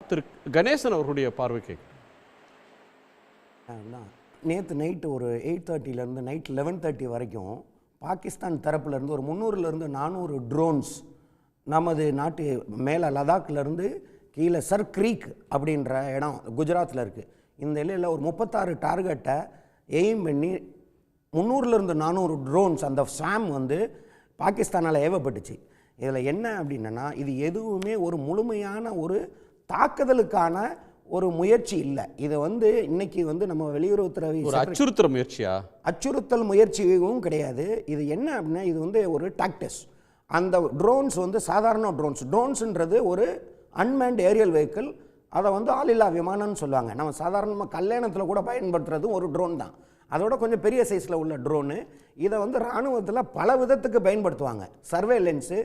திரு கணேசன் அவர்களுடைய பார்வைக்கு. நேற்று நைட்டு ஒரு 8:30 நைட் 11:30 வரைக்கும் பாகிஸ்தான் தரப்புலேருந்து ஒரு 300லேருந்து 400 ட்ரோன்ஸ் நமது நாட்டு மேலே லடாக்லேருந்து கீழே சர் க்ரீக் அப்படின்ற இடம் குஜராத்தில் இருக்குது. இந்த எல்லையில் ஒரு 36 டார்கெட்டை எய்ம் பண்ணி 300லேருந்து 400 ட்ரோன்ஸ் அந்த ஸ்வாம் வந்து பாகிஸ்தானால் ஏவப்பட்டுச்சு. இதில் என்ன அப்படின்னா, இது எதுவுமே ஒரு முழுமையான ஒரு தாக்குதலுக்கான ஒரு முயற்சி இல்லை. இது வந்து இன்னைக்கு வந்து நம்ம வெளியுறவுத்துறை அச்சுறுத்தல் முயற்சியா? அச்சுறுத்தல் முயற்சியும் கிடையாது. இது என்ன அப்படின்னா, இது வந்து ஒரு டாக்டிஸ். அந்த ட்ரோன்ஸ் வந்து சாதாரண ட்ரோன்ஸ்ன்றது ஒரு அன்மேன்ட் ஏரியல் வெஹிக்கிள். அதை வந்து ஆளில்லா விமானம்னு சொல்லுவாங்க. நம்ம சாதாரணமாக கல்யாணத்தில் கூட பயன்படுத்துறது ஒரு ட்ரோன் தான். அதோட கொஞ்சம் பெரிய சைஸில் உள்ள ட்ரோனு. இதை வந்து இராணுவத்தில் பல விதத்துக்கு பயன்படுத்துவாங்க. Surveillance,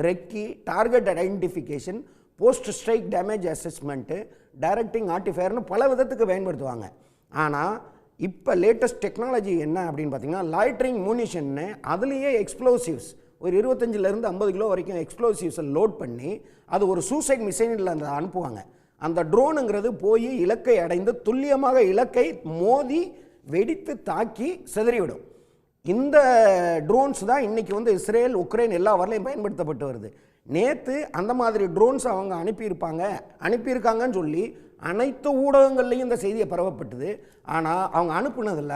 recce, target identification, post strike damage assessment, directing ஆர்டிஃபயர்னு பல விதத்துக்கு பயன்படுத்துவாங்க. ஆனால் இப்போ லேட்டஸ்ட் டெக்னாலஜி என்ன அப்படின்னு பார்த்தீங்கன்னா, லாய்ட்ரிங் மூனிஷன்னு அதுலேயே எக்ஸ்ப்ளோசிவ்ஸ் ஒரு 25லேருந்து 50 கிலோ வரைக்கும் எக்ஸ்ப்ளோசிவ்ஸை லோட் பண்ணி அது ஒரு சூசைட் மிசைனில் அந்த அனுப்புவாங்க. அந்த ட்ரோனுங்கிறது போய் இலக்கை அடைந்து துல்லியமாக இலக்கை மோதி வெடித்து தாக்கி சிதறிவிடும். இந்த ட்ரோன்ஸ் தான் இன்றைக்கி வந்து இஸ்ரேல், உக்ரைன் எல்லா வரலையும் பயன்படுத்தப்பட்டு வருது. நேற்று அந்த மாதிரி ட்ரோன்ஸ் அவங்க அனுப்பியிருக்காங்கன்னு சொல்லி அனைத்து ஊடகங்கள்லையும் இந்த செய்தியை பரவப்பட்டது. ஆனால் அவங்க அனுப்புனதில்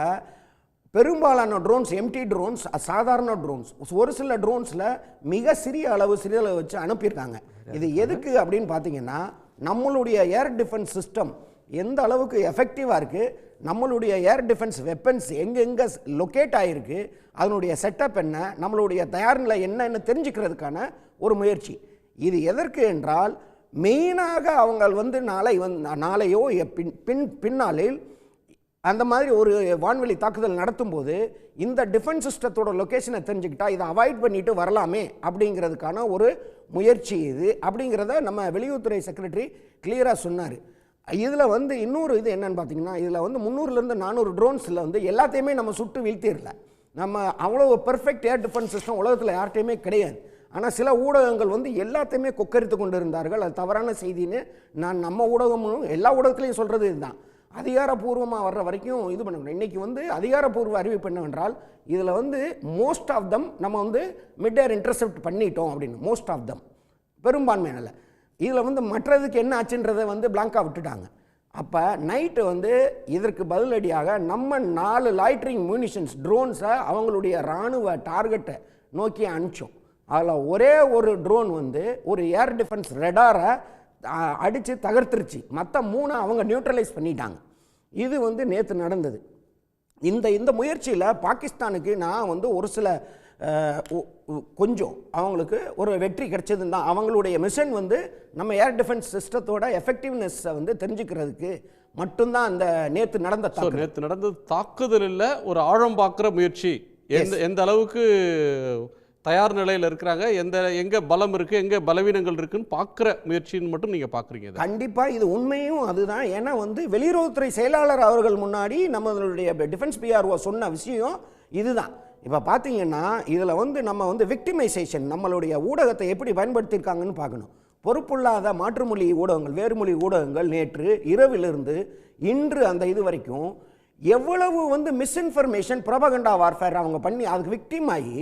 பெரும்பாலான ட்ரோன்ஸ் எம்டி ட்ரோன்ஸ், சாதாரண ட்ரோன்ஸ். ஒரு சில ட்ரோன்ஸில் மிக சிறிய வச்சு அனுப்பியிருக்காங்க. இது எதுக்கு அப்படின்னு பார்த்தீங்கன்னா, நம்மளுடைய ஏர் டிஃபென்ஸ் சிஸ்டம் எந்த அளவுக்கு எஃபெக்டிவாக இருக்குது, நம்மளுடைய ஏர் டிஃபென்ஸ் வெப்பன்ஸ் எங்கெங்கே லொக்கேட் ஆகிருக்கு, அதனுடைய செட்டப் என்ன, நம்மளுடைய தயார் நிலை என்னன்னு தெரிஞ்சுக்கிறதுக்கான ஒரு முயற்சி. இது எதற்கு என்றால், மெயினாக அவங்க வந்து நாளையோ பின்னாளில் அந்த மாதிரி ஒரு வான்வெளி தாக்குதல் நடத்தும்போது இந்த டிஃபென்ஸ் சிஸ்டத்தோட லொக்கேஷனை தெரிஞ்சுக்கிட்டா இதை அவாய்ட் பண்ணிட்டு வரலாமே அப்படிங்கிறதுக்கான ஒரு முயற்சி இது அப்படிங்கிறத நம்ம வெளியுறவுத்துறை செக்ரட்டரி கிளியராக சொன்னார். இதில் வந்து இன்னொரு இது என்னன்னு பார்த்தீங்கன்னா, இதில் வந்து 300லேருந்து 400 ட்ரோன்ஸில் வந்து எல்லாத்தையுமே நம்ம சுட்டு வீழ்த்திடல. நம்ம அவ்வளோ பெர்ஃபெக்ட் ஏர் டிஃபென்ஸ் சிஸ்டம் உலகத்தில் யார்கிட்டையுமே கிடையாது. ஆனால் சில ஊடகங்கள் வந்து எல்லாத்தையுமே கொக்கரித்து கொண்டு இருந்தார்கள். அது தவறான செய்தின்னு நம்ம ஊடகமும் எல்லா ஊடகத்துலையும் சொல்கிறது இதுதான். அதிகாரப்பூர்வமாக வர்ற வரைக்கும் இது பண்ணணும். இன்றைக்கி வந்து அதிகாரப்பூர்வ அறிவிப்பு என்னவென்றால், இதில் வந்து மோஸ்ட் ஆஃப் தம் நம்ம வந்து மிட் ஏர் இன்டர்செப்ட் பண்ணிட்டோம் அப்படின்னு. மோஸ்ட் ஆஃப் தம் பெரும்பான்மையினால். இதில் வந்து மற்றதுக்கு என்ன ஆச்சுன்றதை வந்து பிளாங்காக விட்டுட்டாங்க. அப்போ நைட்டு வந்து இதற்கு பதிலடியாக நம்ம 4 லாய்ட்ரிங் மியூனிஷன்ஸ் ட்ரோன்ஸை அவங்களுடைய இராணுவ டார்கெட்டை நோக்கி அனுப்பிச்சோம். அதில் ஒரே ஒரு ட்ரோன் வந்து ஒரு ஏர் டிஃபென்ஸ் ரெடாரை அடித்து தகர்த்துருச்சு. மற்ற 3 அவங்க நியூட்ரலைஸ் பண்ணிட்டாங்க. இது வந்து நேற்று நடந்தது. இந்த முயற்சியில் பாகிஸ்தானுக்கு நான் வந்து ஒரு சில கொஞ்சம் அவங்களுக்கு ஒரு வெற்றி கிடைச்சதுன்னு தான். அவங்களுடைய மிஷன் வந்து நம்ம ஏர் டிஃபென்ஸ் சிஸ்டத்தோட எஃபெக்டிவ்னஸை வந்து தெரிஞ்சுக்கிறதுக்கு மட்டும்தான் அந்த நேற்று நடந்த தாக்குதல் இல்லை, ஒரு ஆழம் பார்க்குற முயற்சி. எந்த அளவுக்கு தயார் நிலையில் இருக்கிறாங்க, எங்கே பலம் இருக்குது, எங்கே பலவீனங்கள் இருக்குன்னு பார்க்குற முயற்சின்னு மட்டும் நீங்கள் பார்க்குறீங்க. கண்டிப்பாக இது உண்மையும் அதுதான். ஏன்னா வந்து வெளியுறவுத்துறை செயலாளர் அவர்கள் முன்னாடி நம்மளுடைய டிஃபென்ஸ் பிஆர்ஓ சொன்ன விஷயம் இதுதான். இப்போ பார்த்தீங்கன்னா இதில் வந்து நம்ம வந்து விக்டிமைசேஷன், நம்மளுடைய ஊடகத்தை எப்படி பயன்படுத்தியிருக்காங்கன்னு பார்க்கணும். பொறுப்புள்ளாத மாற்றுமொழி ஊடகங்கள், வேறுமொழி ஊடகங்கள் நேற்று இரவிலிருந்து இன்று அந்த இது வரைக்கும் எவ்வளவு வந்து மிஸ்இன்ஃபர்மேஷன், ப்ரொபகண்டா வார்ஃபேர் அவங்க பண்ணி அதுக்கு விக்டிம் ஆகி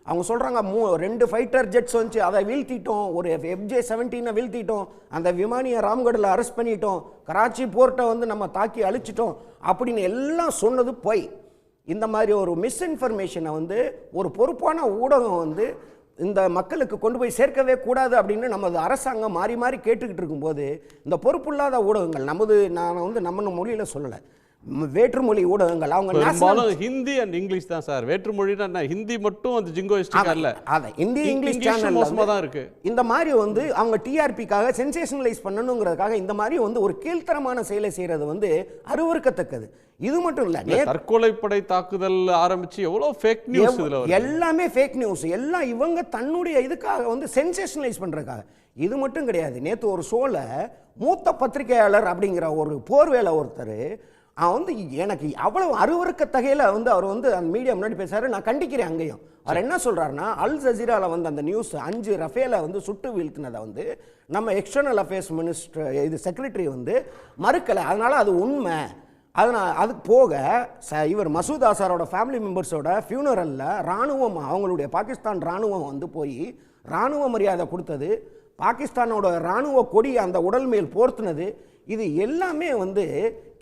அவங்க சொல்கிறாங்க 2 ஃபைட்டர் ஜெட்ஸ் வந்துச்சு, அதை வீழ்த்திட்டோம், ஒரு FJ-17 வீழ்த்திட்டோம், அந்த விமானியை ராம்கடில் அரெஸ்ட் பண்ணிட்டோம், கராச்சி போர்ட்டை வந்து நம்ம தாக்கி அழிச்சிட்டோம் அப்படின்னு எல்லாம் சொன்னது போய். இந்த மாதிரி ஒரு மிஸ்இன்ஃபர்மேஷனை வந்து ஒரு பொறுப்பான ஊடகம் வந்து இந்த மக்களுக்கு கொண்டு போய் சேர்க்கவே கூடாது அப்படின்னு நமது அரசாங்கம் மாறி மாறி கேட்டுக்கிட்டு இருக்கும்போது, இந்த பொறுப்புள்ளாத ஊடகங்கள் நான் வந்து நம்ம மொழியில் சொல்லலை, வேற்றுமொழி ஊடகங்கள் அவங்க ஹிந்தி அண்ட் இங்கிலீஷ் தான் சார். வேற்றுமொழினா ஹிந்தி மட்டும் அந்த ஜிங்கோயிஸ்டிக்கா இல்ல, அத ஹிந்தி இங்கிலீஷ் சேனல் மோசமா தான் இருக்கு. இந்த மாதிரி வந்து அவங்க டிஆர்பிக்காக சென்சேஷனலைஸ் பண்ணணுங்கிறதுக்காக இந்த மாதிரி வந்து ஒரு கீழ்த்தரமான செயலை செய்யறது வந்து அருவருக்கத்தக்கது. இது மட்டும் இல்ல, தற்கொலைப்படை தாக்குதல் ஆரம்பிச்சு எவ்வளவு ஃபேக் நியூஸ், இதுல எல்லாமே ஃபேக் நியூஸ், எல்லாம் இவங்க தன்னுடைய இதுக்காக வந்து சென்சேஷனலைஸ் பண்றதுக்காக. இது மட்டும் கிடையாது. நேற்று ஒரு ஷோல மூத்த பத்திரிகையாளர் அப்படிங்கிற ஒரு போர்வேல ஒருத்தர் அவன் வந்து எனக்கு அவ்வளவு அருவருக்கத்தகையில் வந்து அவர் வந்து அந்த மீடியா முன்னாடி பேசுறாரு. நான் கண்டிக்கிறேன். அங்கேயும் அவர் என்ன சொல்றாருன்னா, அல் ஜசீரால வந்து அந்த நியூஸ் 5 ரஃபேலை வந்து சுட்டு வீழ்த்தினதை வந்து நம்ம எக்ஸ்டர்னல் அஃபேர்ஸ் மினிஸ்டர் இது செக்ரட்டரி வந்து மறுக்கலை, அதனால அது உண்மை. அதனால் அதுக்கு போக இவர் மசூத் அசாரோட ஃபேமிலி மெம்பர்ஸோட ஃபியூனரலில் இராணுவம், அவங்களுடைய பாகிஸ்தான் இராணுவம் வந்து போய் இராணுவ மரியாதை கொடுத்தது, பாகிஸ்தானோட இராணுவ கொடி அந்த உடல் மேல் போர்த்துனது, இது எல்லாமே வந்து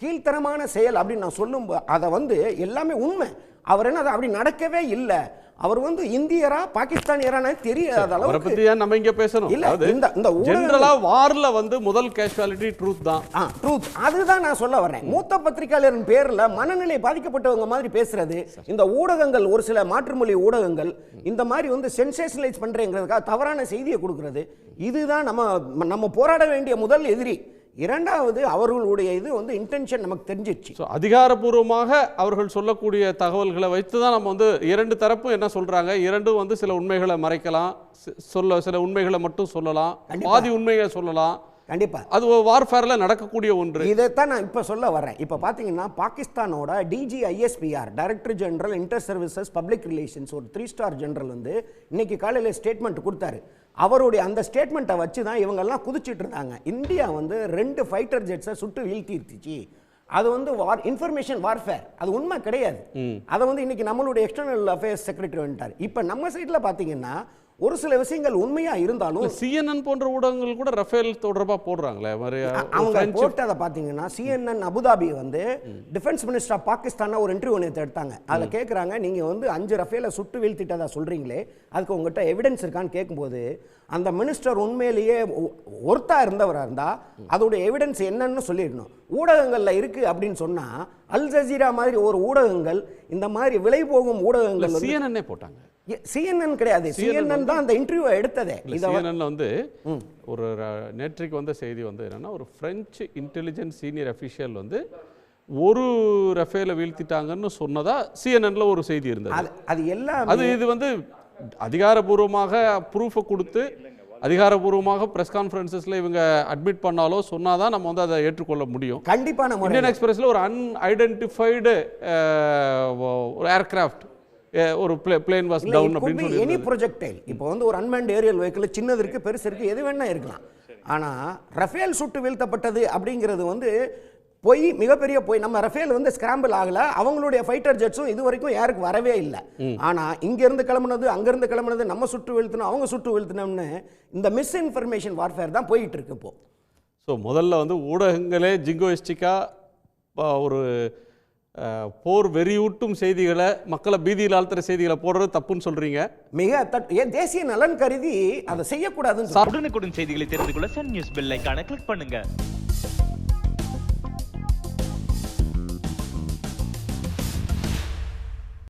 கீழ்த்தரமான செயல் அப்படின்னு நான் சொல்லும். அதை வந்து எல்லாமே உண்மை. அவர் என்ன அப்படி நடக்கவே இல்லை. அவர் வந்து இந்தியரா பாகிஸ்தானியரானே தெரியாத அளவுக்கு பத்தி நம்ம இங்க பேசணும். இல்ல இந்த ஜெனரலா வார்ல வந்து முதல் கேஷுவாலிட்டி ட்ரூத் தான். ட்ரூத் அதுதான் நான் சொல்ல வரேன். மூத்த பத்திரிகையாளரின் பேர்ல மனநிலை பாதிக்கப்பட்டவங்க மாதிரி பேசுறது, இந்த ஊடகங்கள் ஒரு சில மாற்றுமொழி ஊடகங்கள் இந்த மாதிரி வந்து சென்சேஷனலைஸ் பண்றேங்கிறதுக்காக தவறான செய்தியை கொடுக்கிறது, இதுதான் நம்ம போராட வேண்டிய முதல் எதிரி. இரண்டாவது, அவர்களுடைய இது வந்து இன்டென்ஷன் நமக்கு தெரிஞ்சிச்சு. அதிகாரப்பூர்வமாக அவர்கள் சொல்லக்கூடிய தகவல்களை வைத்து தான் நம்ம வந்து இரண்டு தரப்பும் என்ன சொல்றாங்க, இரண்டும் வந்து சில உண்மைகளை மறைக்கலாம், சில உண்மைகளை மட்டும் சொல்லலாம், பாதி உண்மையை சொல்லலாம். கண்டிப்பா அது வார்ஃபேர்ல நடக்கக்கூடிய ஒன்று. இதைத்தான் நான் இப்ப சொல்ல வரேன். இப்ப பாத்தீங்கன்னா பாகிஸ்தானோட DGISPR director general inter services public relations ஒரு 3 ஸ்டார் ஜெனரல் வந்து இன்னைக்கு காலையில ஸ்டேட்மெண்ட் கொடுத்தாரு. அவருடைய அந்த ஸ்டேட்மெண்ட்டை வச்சு தான் இவங்கெல்லாம் குதிச்சுட்டு இருந்தாங்க. இந்தியா வந்து 2 ஃபைட்டர் ஜெட்ஸை சுட்டு வீழ்த்திருச்சு, அது வந்து இன்ஃபர்மேஷன் வார்ஃபேர், அது உண்மை கிடையாது. அதை வந்து இன்னைக்கு நம்மளுடைய எக்ஸ்டர்னல் அஃபேர்ஸ் செக்ரட்டரி வந்துட்டார். இப்போ நம்ம சைடில் பார்த்தீங்கன்னா ஒரு சில விஷயங்கள் உண்மையா இருந்தாலும் CNN போன்ற ஊடகங்கள் கூட ரஃபேல் தொடர்பா போடுறாங்களே. அவங்க போட்டதை பார்த்தீங்கன்னா CNN அபுதாபி வந்து டிஃபென்ஸ் மினிஸ்டர் ஆஃப் பாகிஸ்தான ஒரு இன்டர்வியூ நேற்று எடுத்தாங்க. அதில் கேட்குறாங்க, நீங்கள் வந்து 5 ரஃபேலை சுட்டு வீழ்த்திட்டதா சொல்கிறீங்களே, அதுக்கு உங்கள்கிட்ட எவிடன்ஸ் இருக்கான்னு கேட்கும்போது அந்த மினிஸ்டர் உண்மையிலேயே ஒருத்தா இருந்தவராக இருந்தால் அதோடைய எவிடன்ஸ் என்னன்னு சொல்லிடணும். ஊடகங்களில் இருக்குது அப்படின்னு சொன்னால் அல் ஜசீரா மாதிரி ஒரு ஊடகங்கள், இந்த மாதிரி விலை போகும் ஊடகங்கள் CNN போட்டாங்க. CNN கிடையாது, CNN தான் அந்த இன்டர்வியூ எடுத்ததே. CNN வந்து ஒரு நேற்றைக்கு வந்த செய்தி வந்து என்னன்னா, ஒரு பிரெஞ்சு இன்டெலிஜென்ஸ் சீனியர் அஃபிஷியல் வந்து ஒரு ரஃபேலை வீழ்த்திட்டாங்கன்னு சொன்னதா CNNல ஒரு செய்தி இருந்தது. அது எல்லாம் இது வந்து அதிகாரபூர்வமாக ப்ரூஃபை கொடுத்து அதிகாரபூர்வமாக பிரஸ் கான்ஃபரன்சஸ்ல இவங்க அட்மிட் பண்ணாலோ சொன்னாதான் நம்ம வந்து அதை ஏற்றுக்கொள்ள முடியும். கண்டிப்பா நம்ம இந்தியன் எக்ஸ்பிரஸ்ல ஒரு அன்ஐடென்டிஃபைடு ஒரு ஏர்கிராஃப்ட் ஒரு பிளேன் வாஸ் டவுன் அப்படின்னு சொல்லி எனி ப்ரொஜெக்டைல். இப்போ வந்து ஒரு அன்மேன்ட் ஏரியல் வெஹிக்கிள் சின்னது இருக்கு, பெருசு இருக்கு, எது வேணா இருக்கலாம். ஆனா ரஃபேல் சுட்டு வீழ்த்தப்பட்டது அப்படிங்கிறது வந்து மிகப்பெரிய போய். நம்ம ரஃபேல் வந்து ஸ்கிராம்பிள் ஆகல, அவங்களுடைய ஃபைட்டர் ஜெட்ஸும் இது வரைக்கும் யாருக்கு வரவே இல்லை. ஆனா இங்க இருந்து கிளம்புனது, அங்க இருந்து கிளம்புனது, நம்ம சுட்டு வீழ்த்தணும், அவங்க சுட்டு வீழ்த்தணும்னு இந்த மிஸ் இன்ஃபர்மேஷன் வார்ஃபேர் தான் போயிட்டு இருக்கு இப்போ. ஸோ முதல்ல வந்து ஊடகங்களே ஜிங்கோயிஸ்டிக்கா ஒரு போர் வெறியூட்டும் செய்திகளை, மக்களை பீதியில் ஆழ்த்துற செய்திகளை போடுறது தப்புன்னு சொல்றீங்க. தேசிய நலன் கருதி அதை செய்யக்கூடாதுன்னு. உடனுக்குடன் செய்திகளை தெரிந்து கொள்ள சன் நியூஸ் பெல் ஐகானை கிளிக் பண்ணுங்க.